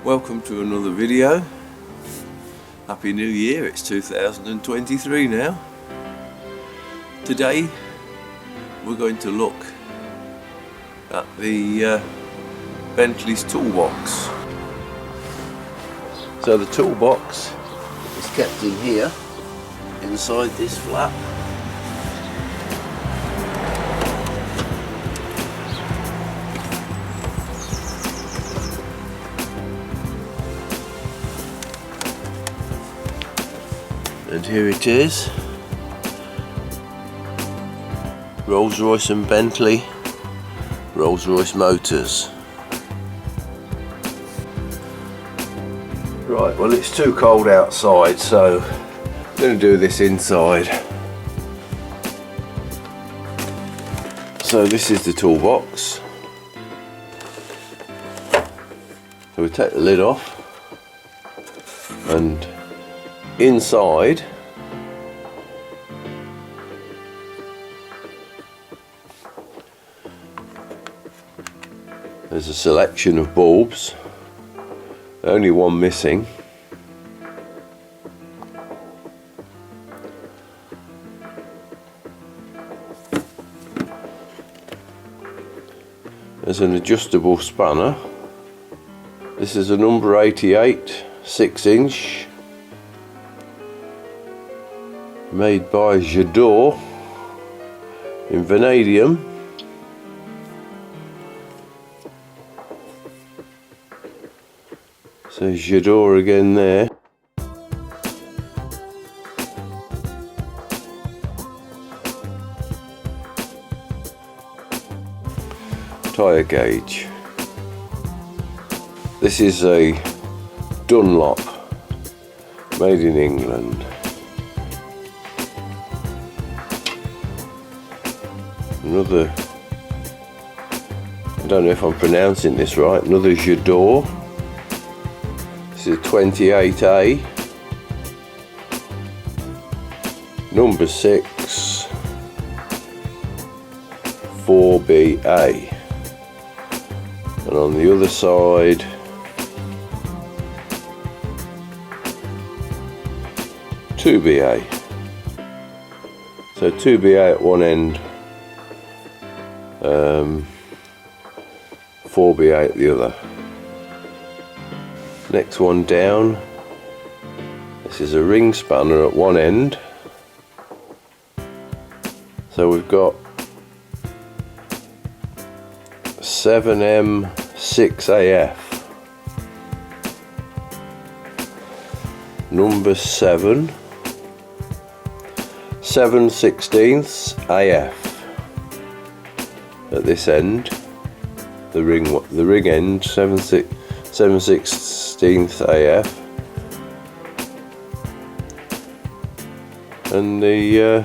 Welcome to another video. Happy New Year, it's 2023 now. Today we're going to look at the Bentley's toolbox. So the toolbox is kept in here, inside this flap. And here it is, Rolls-Royce and Bentley, Rolls-Royce motors. Right, well it's too cold outside, so I'm going to do this inside. So this is the toolbox. So we take the lid off, and inside there's a selection of bulbs, only one missing. There's an adjustable spanner. This is a number 88 6-inch, made by Jador in vanadium. So Jador again there. Tyre gauge. This is a Dunlop, made in England. Another, I don't know if I'm pronouncing this right, another Jador. This is a 28A, number 6, 4BA. And on the other side, two BA. So 2BA at one end, 4BA at the other. Next one down, this is a ring spanner at one end. So we've got 7M6AF, number 7, 7/16 AF. At this end, the ring end, 7/16 AF, and the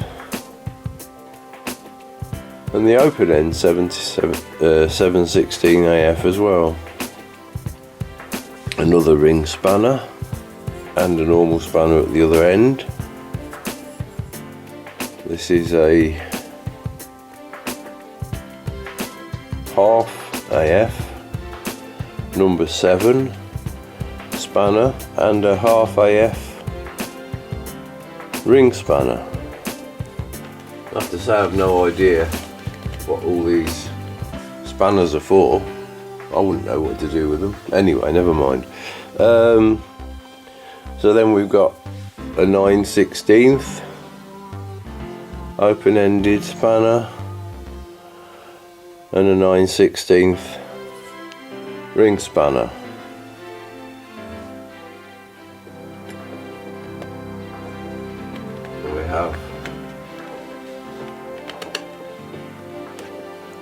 open end 7/16 AF as well. Another ring spanner and a normal spanner at the other end. This is a half AF, number 7 spanner, and a half AF ring spanner. I have to say I have no idea what all these spanners are for. I wouldn't know what to do with them. Anyway, never mind. So then we've got a 9/16 open-ended spanner and a 9/16 ring spanner. We have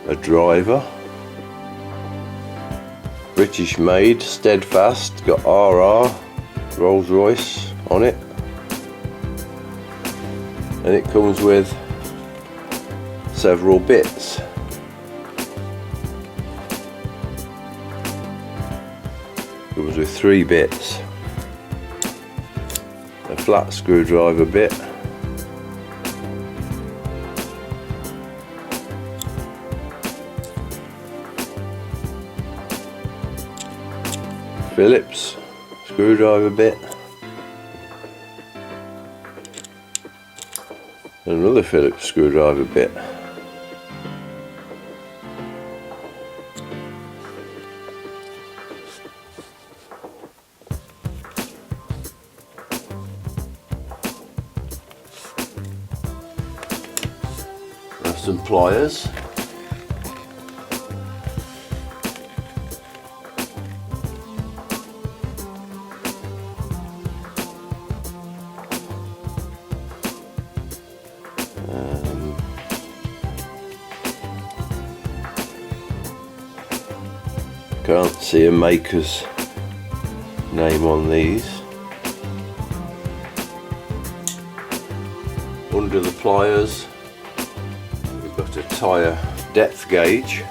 a driver, British made, steadfast, got RR Rolls-Royce on it, and it comes with several bits. It was with 3 bits, a flat screwdriver bit, Phillips screwdriver bit, and another Phillips screwdriver bit. There's some pliers. Can't see a maker's name on these. Under the pliers we've got a tyre depth gauge.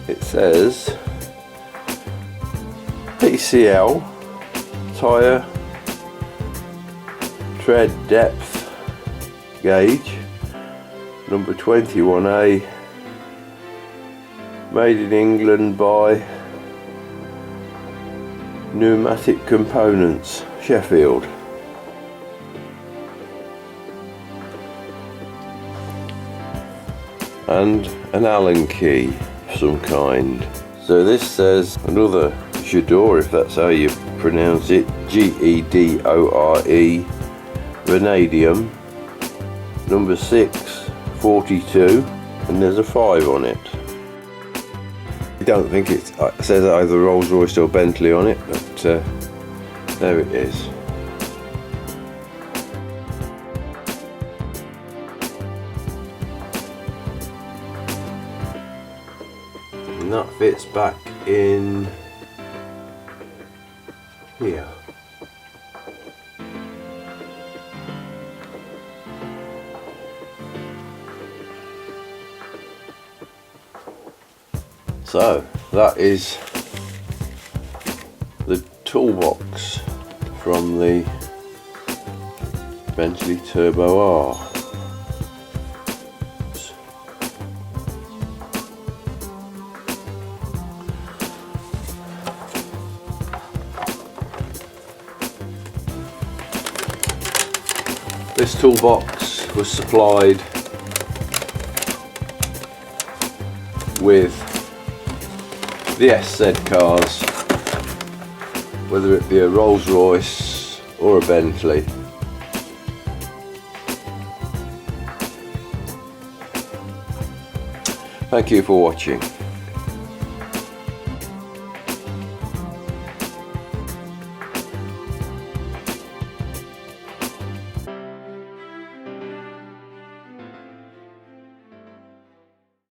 It says PCL tyre tread depth gauge number 21A, made in England by Pneumatic Components, Sheffield. And an Allen key of some kind. So this says another Gedore, if that's how you pronounce it, Gedore, vanadium, number 642, and there's a 5 on it. I don't think it says either Rolls-Royce or Bentley on it, but there it is. And that fits back in here. So that is the toolbox from the Bentley Turbo R. This toolbox was supplied with the SZ cars, whether it be a Rolls-Royce or a Bentley. Thank you for watching.